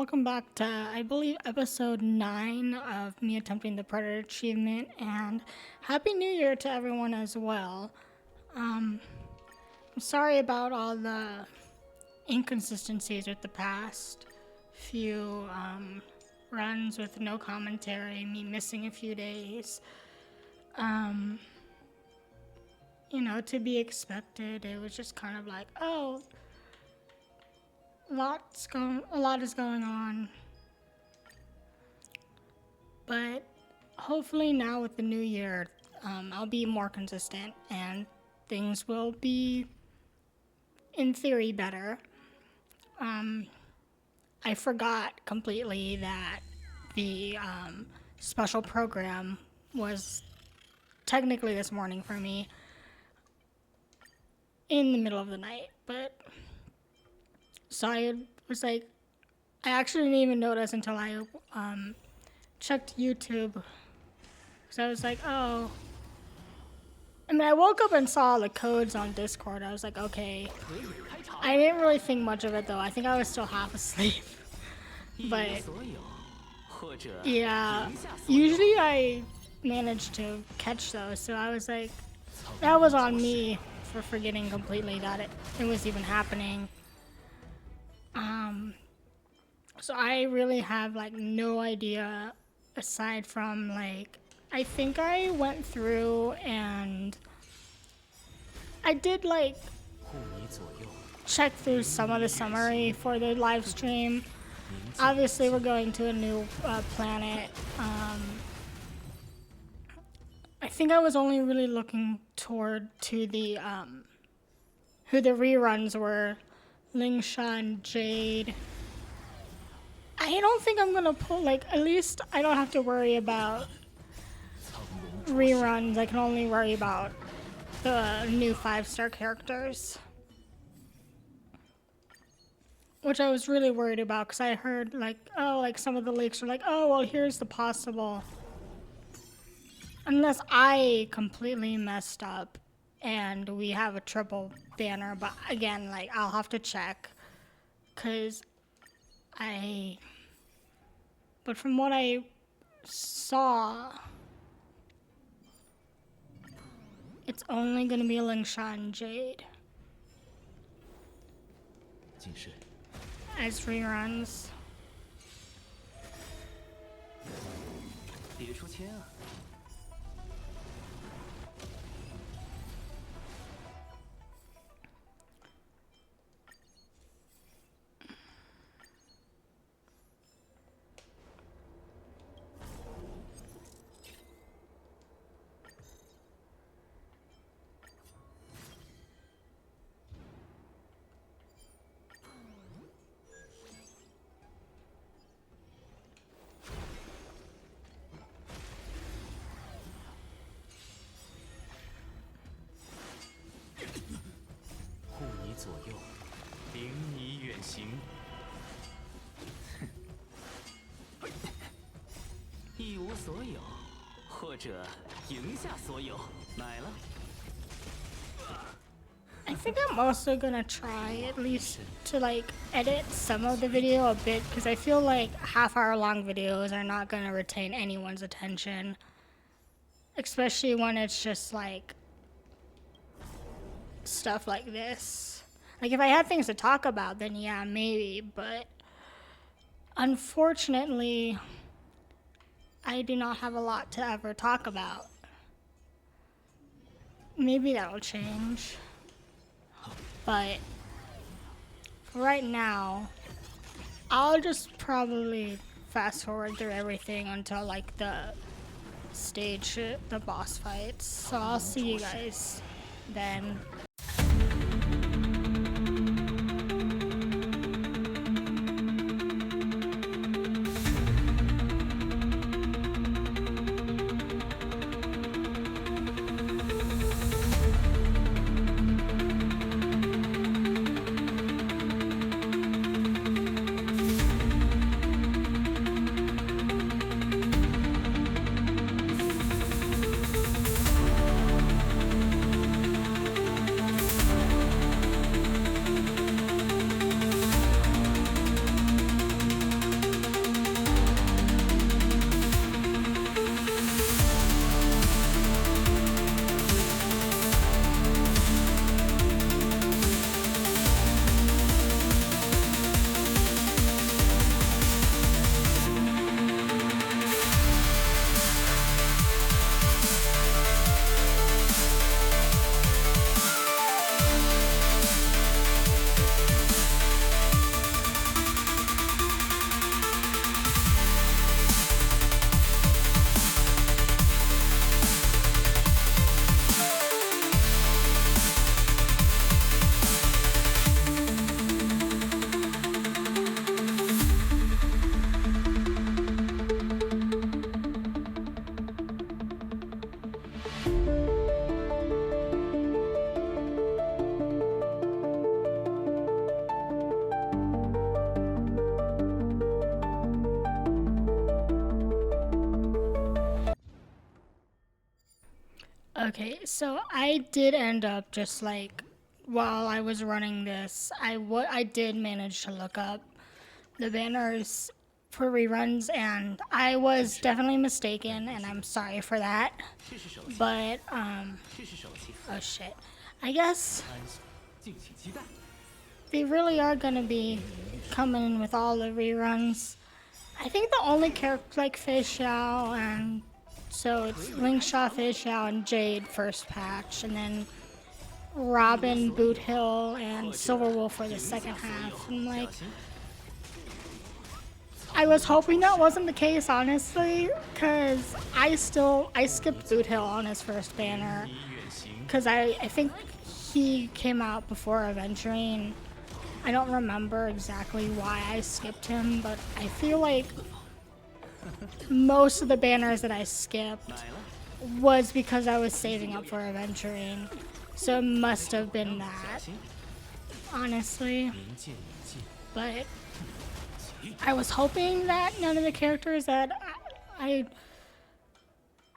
welcome back to, I believe, episode 9 of me attempting the Predator achievement, and Happy New Year to everyone as well. I'm sorry about all the inconsistencies with the past few runs with no commentary, me missing a few days. To be expected. It was just kind of like, oh, a lot is going on. But hopefully now with the new year, I'll be more consistent and things will be, in theory, better. I forgot completely that the special program was technically this morning for me in the middle of the night, but so I was like, I actually didn't even notice until I checked YouTube. So I was like, oh. I woke up and saw the codes on Discord. I was like, okay. I didn't really think much of it though. I think I was still half asleep. But yeah, usually I manage to catch those. So I was like, that was on me for forgetting completely that it was even happening. So I really have no idea aside from I think I went through and I did check through some of the summary for the live stream. Obviously we're going to a new planet. I think I was only really looking to the who the reruns were, Lingsha and Jade. I don't think I'm gonna pull, at least I don't have to worry about reruns. I can only worry about the new 5-star characters, which I was really worried about because I heard some of the leaks were like, oh well, here's the possible, unless I completely messed up and we have a triple banner. But again, I'll have to check because but from what I saw, it's only gonna be Lingsha and Jade as reruns. I think I'm also gonna try at least to edit some of the video a bit, because I feel like half-hour-long videos are not gonna retain anyone's attention, especially when it's just stuff like this. If I had things to talk about, then yeah, maybe, but unfortunately I do not have a lot to ever talk about. Maybe that'll change, but for right now I'll just probably fast forward through everything until the boss fights. So I'll see you guys then. Okay, so I did end up just like while I was running this, I did manage to look up the banners for reruns, and I was definitely mistaken, and I'm sorry for that. But oh shit, I guess they really are gonna be coming in with all the reruns. I think the only characters like Fei Xiao, and so it's Ling Sha, Fei Xiao, and Jade first patch, and then Robin, Boot Hill, and Silver Wolf for the second half. And like, I was hoping that wasn't the case, honestly, because I skipped Boot Hill on his first banner, because I think he came out before Aventurine. I don't remember exactly why I skipped him, but I feel like most of the banners that I skipped was because I was saving up for Aventurine. So it must have been that, honestly. But I was hoping that none of the characters that I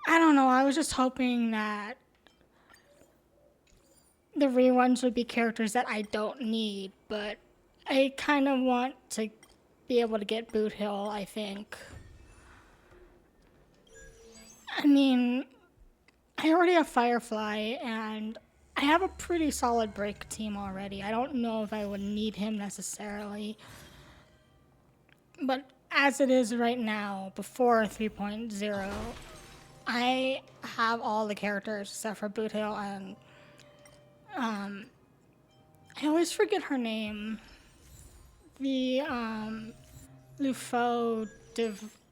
don't know, I was just hoping that the reruns would be characters that I don't need, but I kind of want to be able to get Boot Hill, I think. I mean, I already have Firefly, and I have a pretty solid break team already. I don't know if I would need him necessarily. But as it is right now, before 3.0, I have all the characters except for Boot Hill, and I always forget her name. The Lufo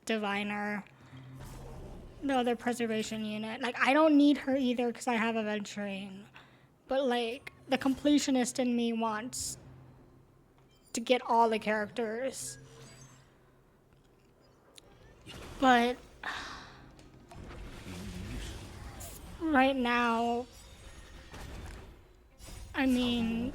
Diviner. The other preservation unit. Like, I don't need her either because I have Aventurine. But, like, the completionist in me wants to get all the characters. But right now, I mean,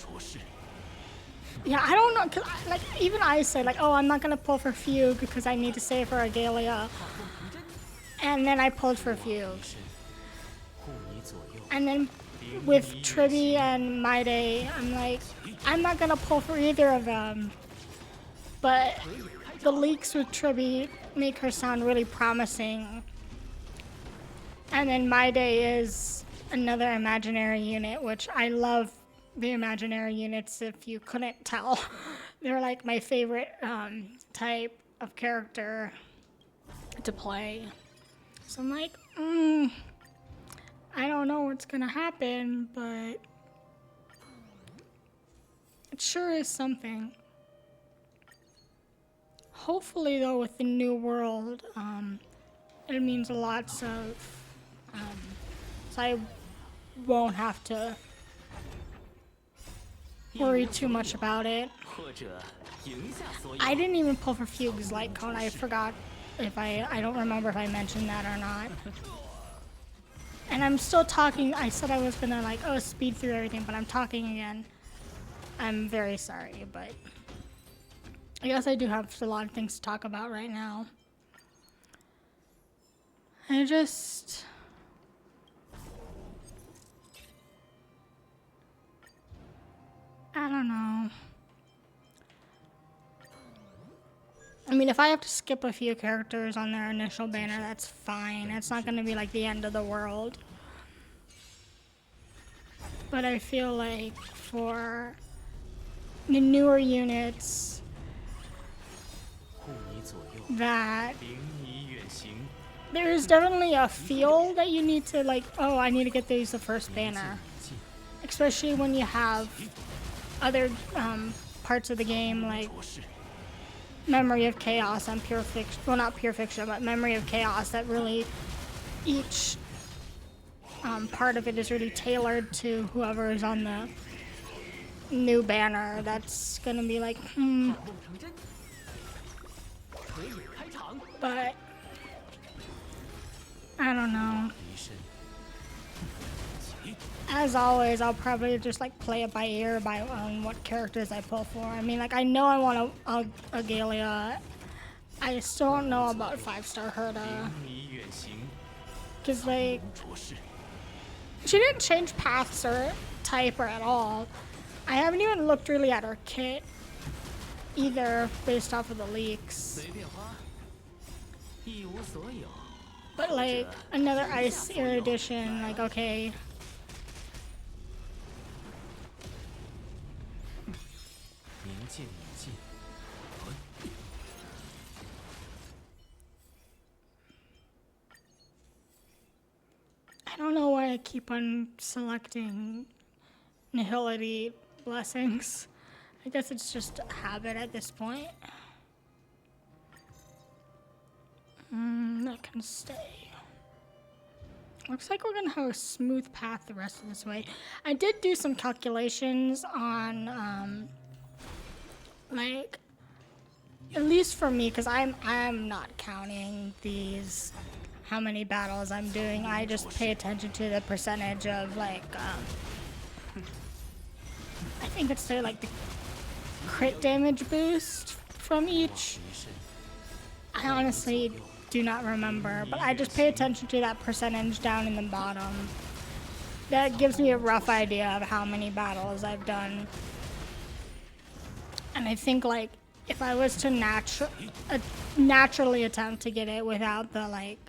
yeah, I don't know, 'cause like, even I said, like, oh, I'm not gonna pull for Fugue because I need to save for Agalia. And then I pulled for Fugue. And then with Triby and My Day, I'm like, I'm not gonna pull for either of them. But the leaks with Triby make her sound really promising. And then My Day is another imaginary unit, which I love the imaginary units, if you couldn't tell. They're like my favorite type of character to play. So I'm like, I don't know what's gonna happen, but it sure is something. Hopefully, though, with the new world, it means lots of, so I won't have to worry too much about it. I didn't even pull for Fugue's light cone. I forgot if I don't remember if I mentioned that or not. And I'm still talking. I said I was gonna like, oh, speed through everything, but I'm talking again. I'm very sorry, but I guess I do have a lot of things to talk about right now. I don't know. I mean, if I have to skip a few characters on their initial banner, that's fine. It's not going to be like the end of the world. But I feel like for the newer units that there's definitely a feel that you need to like, oh, I need to get these the first banner. Especially when you have other parts of the game like Memory of Chaos and Pure Fiction, well, not Pure Fiction, but Memory of Chaos, that really each part of it is really tailored to whoever is on the new banner. That's gonna be like, but I don't know. As always, I'll probably just like play it by ear by what characters I pull for. I mean, like, I know I want a Agalia. I still don't know about 5-star Herta. Because, like, She didn't change paths or type or at all. I haven't even looked really at her kit either based off of the leaks. But like another ice erudition, like okay. I don't know why I keep on selecting Nihility blessings. I guess it's just a habit at this point. That can stay. Looks like we're gonna have a smooth path the rest of this way. I did do some calculations on, like, at least for me, because I'm not counting these, how many battles I'm doing. I just pay attention to the percentage of, like, I think it's like the crit damage boost from each. I honestly do not remember, but I just pay attention to that percentage down in the bottom. That gives me a rough idea of how many battles I've done. And I think, like, if I was to naturally attempt to get it without the, like,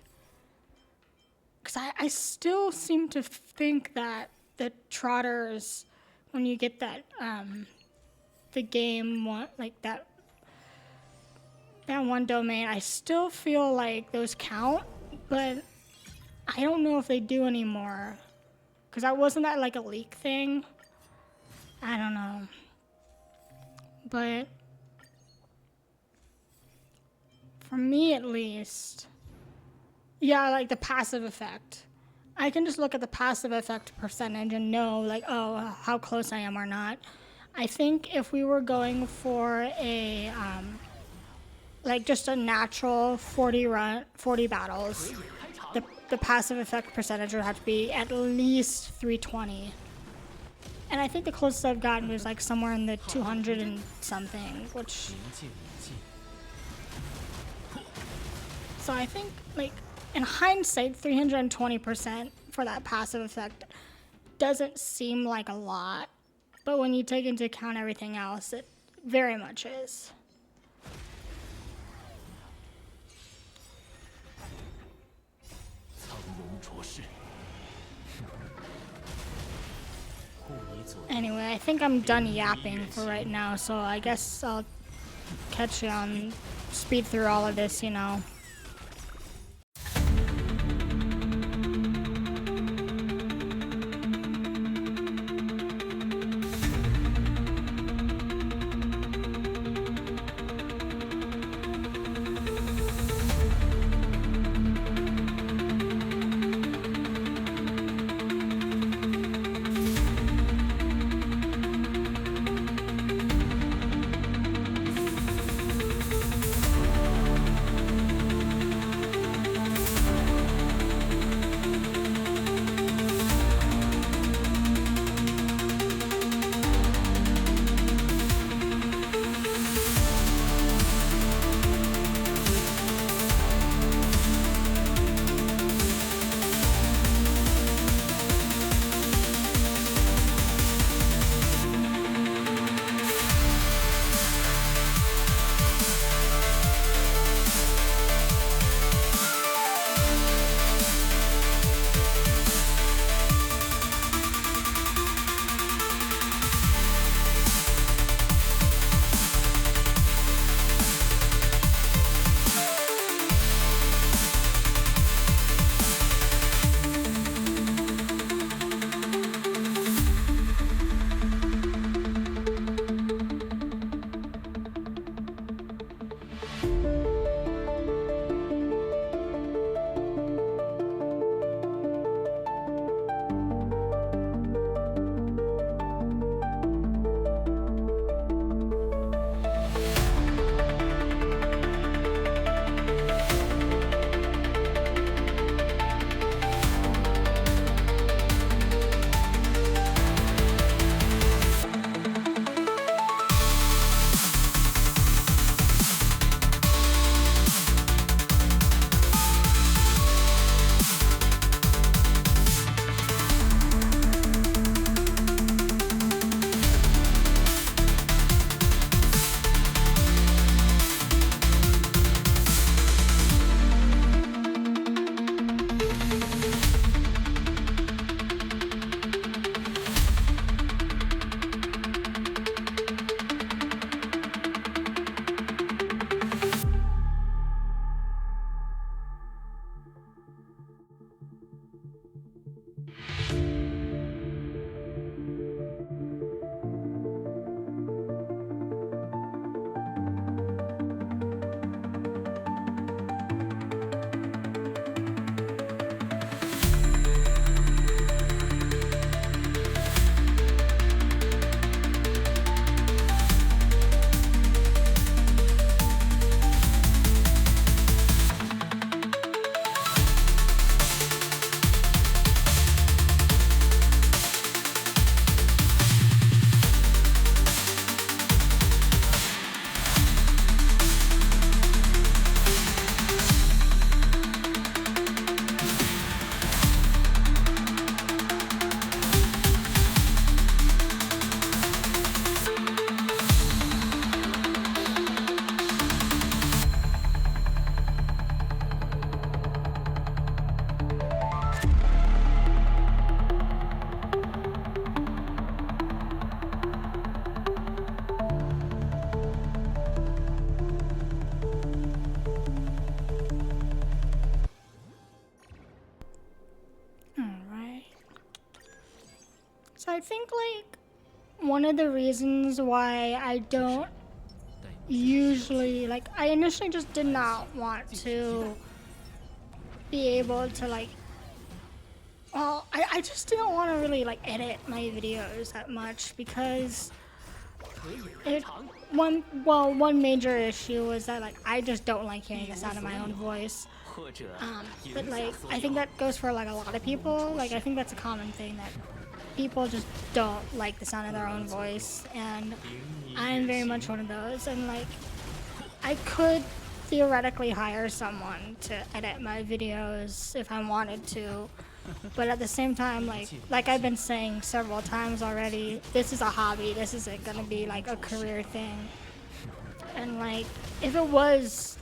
because I still seem to think that the trotters, when you get that, the game one, like that one domain, I still feel like those count, but I don't know if they do anymore. Because wasn't that like a leak thing? I don't know. But for me at least, yeah, like the passive effect. I can just look at the passive effect percentage and know, like, oh, how close I am or not. I think if we were going for a, like just a natural 40 battles, the passive effect percentage would have to be at least 320. And I think the closest I've gotten was like somewhere in the 200 and something, which... So I think, like, in hindsight, 320% for that passive effect doesn't seem like a lot. But when you take into account everything else, it very much is. Anyway, I think I'm done yapping for right now, so I guess I'll catch you on speed through all of this, you know. So I think like one of the reasons why I don't usually like I initially just did not want to be able to like well I just didn't want to really like edit my videos that much because it one major issue was that like I just don't like hearing the sound of my own voice. But like I think that goes for like a lot of people. Like I think that's a common thing that people just don't like the sound of their own voice, and I'm very much one of those. And like I could theoretically hire someone to edit my videos if I wanted to, but at the same time, like I've been saying several times already, this is a hobby. This isn't gonna be like a career thing. And like if it was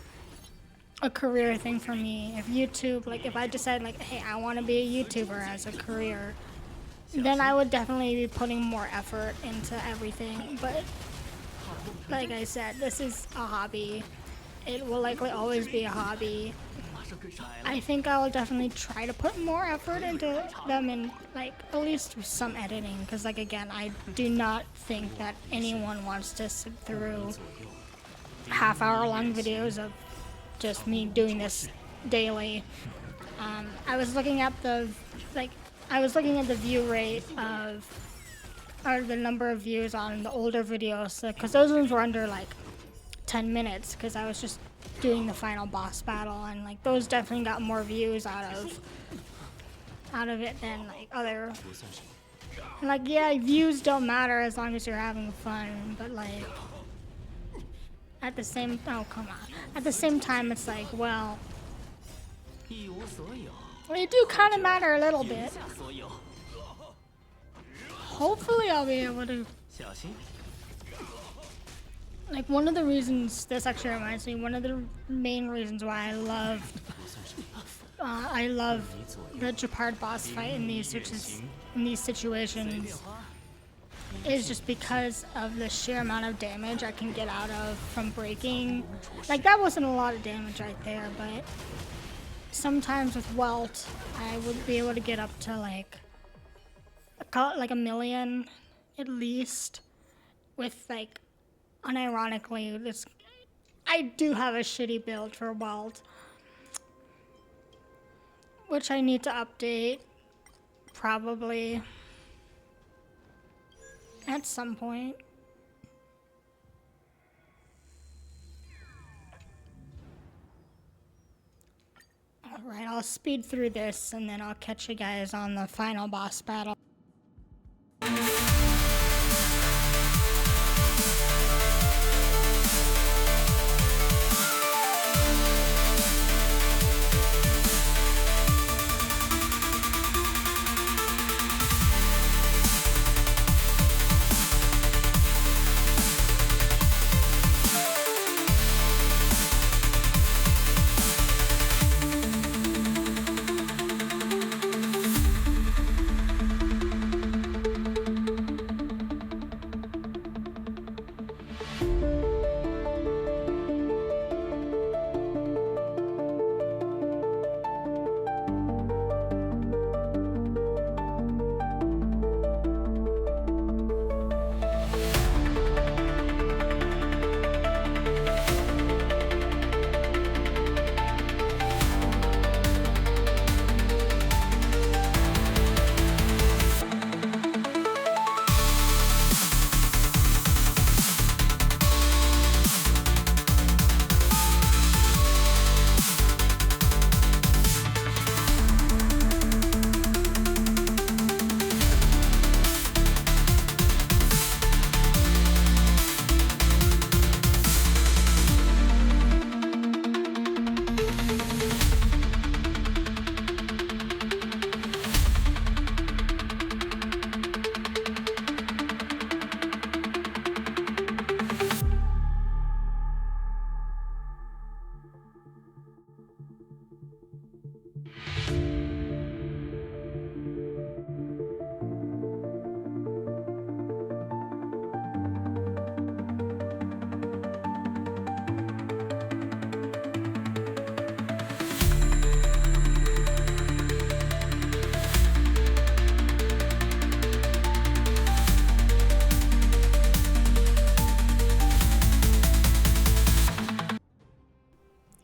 a career thing for me, if YouTube, like if I decided like, hey, I want to be a YouTuber as a career, then I would definitely be putting more effort into everything. But like I said, this is a hobby. It will likely always be a hobby. I think I will definitely try to put more effort into them and like at least some editing, because like again, I do not think that anyone wants to sit through half-hour-long videos of just me doing this daily. I was looking at the view rate of or the number of views on the older videos, because those ones were under like 10 minutes because I was just doing the final boss battle, and like those definitely got more views out of it than like other. And like yeah, views don't matter as long as you're having fun, but like at the same time it's like, well, they do kind of matter a little bit. Hopefully I'll be able to like one of the reasons this actually reminds me, one of the main reasons why I love the Japard boss fight in these situations is just because of the sheer amount of damage I can get out of from breaking. Like that wasn't a lot of damage right there, but sometimes with Welt I would be able to get up to like a million at least with like unironically this. I do have a shitty build for Welt, which I need to update probably at some point. Alright, I'll speed through this and then I'll catch you guys on the final boss battle.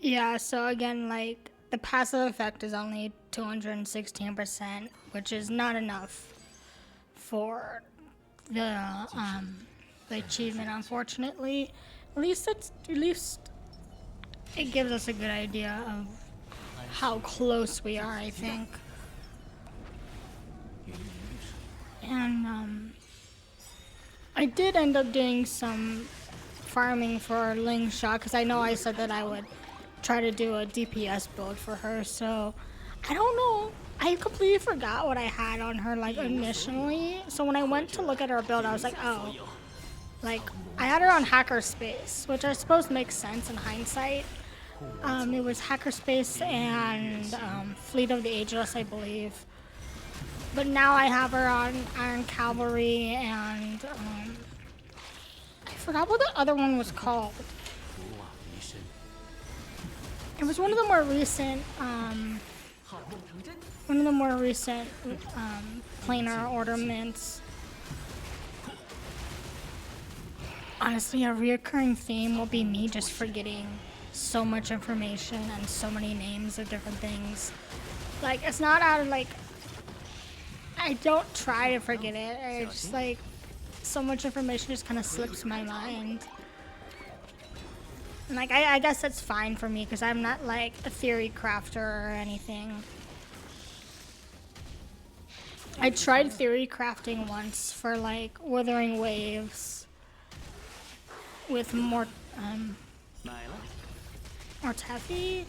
Yeah, so again, like, the passive effect is only 216%, which is not enough for the the achievement, unfortunately. At least it gives us a good idea of how close we are, I think. And I did end up doing some farming for Ling Sha because I know I said that I would try to do a DPS build for her. So I don't know. I completely forgot what I had on her like initially. So when I went to look at her build, I was like, oh, like I had her on Hackerspace, which I suppose makes sense in hindsight. It was Hackerspace and Fleet of the Ageless, I believe. But now I have her on Iron Cavalry and I forgot what the other one was called. It was one of the more recent planar ornaments. Honestly, a reoccurring theme will be me just forgetting so much information and so many names of different things. Like, it's not out of like, I don't try to forget it. I just like, so much information just kind of slips my mind. And like, I guess that's fine for me because I'm not like a theory crafter or anything. I tried theory crafting once for like Withering Waves with more Mortefi.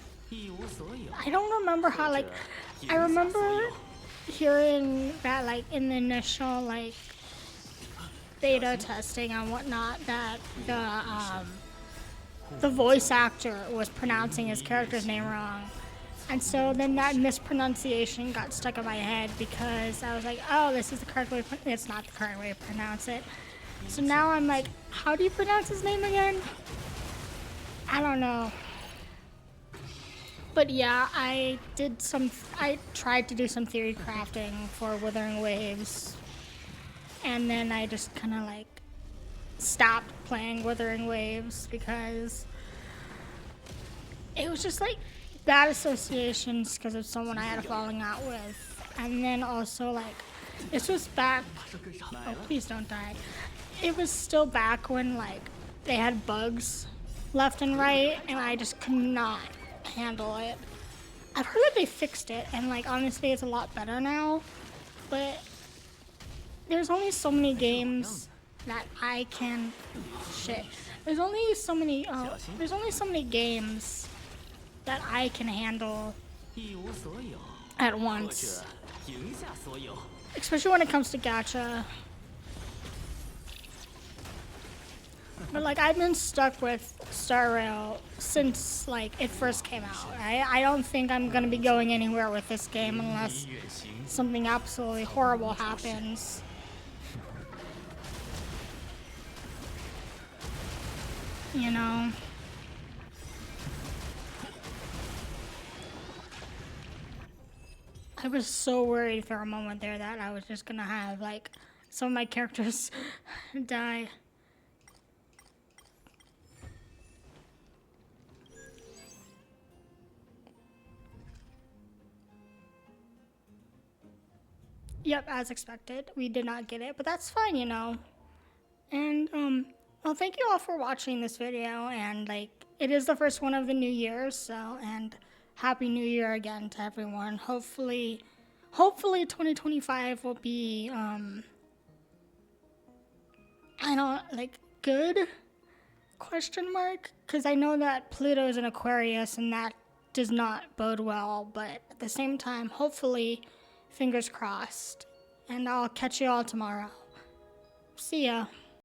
I don't remember how like, I remember hearing that like in the initial like beta testing and whatnot that the voice actor was pronouncing his character's name wrong. And so then that mispronunciation got stuck in my head because I was like, oh, this is the correct way, it's not the correct way to pronounce it. So now I'm like, how do you pronounce his name again? I don't know. But yeah, I tried to do some theory crafting for Withering Waves. And then I just kind of like stopped playing Withering Waves because it was just like bad associations because of someone I had a falling out with. And then also like, this was back, oh please don't die. It was still back when like they had bugs left and right and I just could not handle it. I've heard that they fixed it and like honestly it's a lot better now, but there's only so many games that I can there's only so many games that I can handle at once. Especially when it comes to gacha. But like I've been stuck with Star Rail since like it first came out. I don't think I'm gonna be going anywhere with this game unless something absolutely horrible happens. You know? I was so worried for a moment there that I was just gonna have like some of my characters die. Yep, as expected. We did not get it, but that's fine, you know. And well, thank you all for watching this video, and like it is the first one of the new year, so and happy new year again to everyone. Hopefully 2025 will be I don't like good question mark because I know that Pluto is in Aquarius and that does not bode well, but at the same time, hopefully, fingers crossed. And I'll catch you all tomorrow. See ya.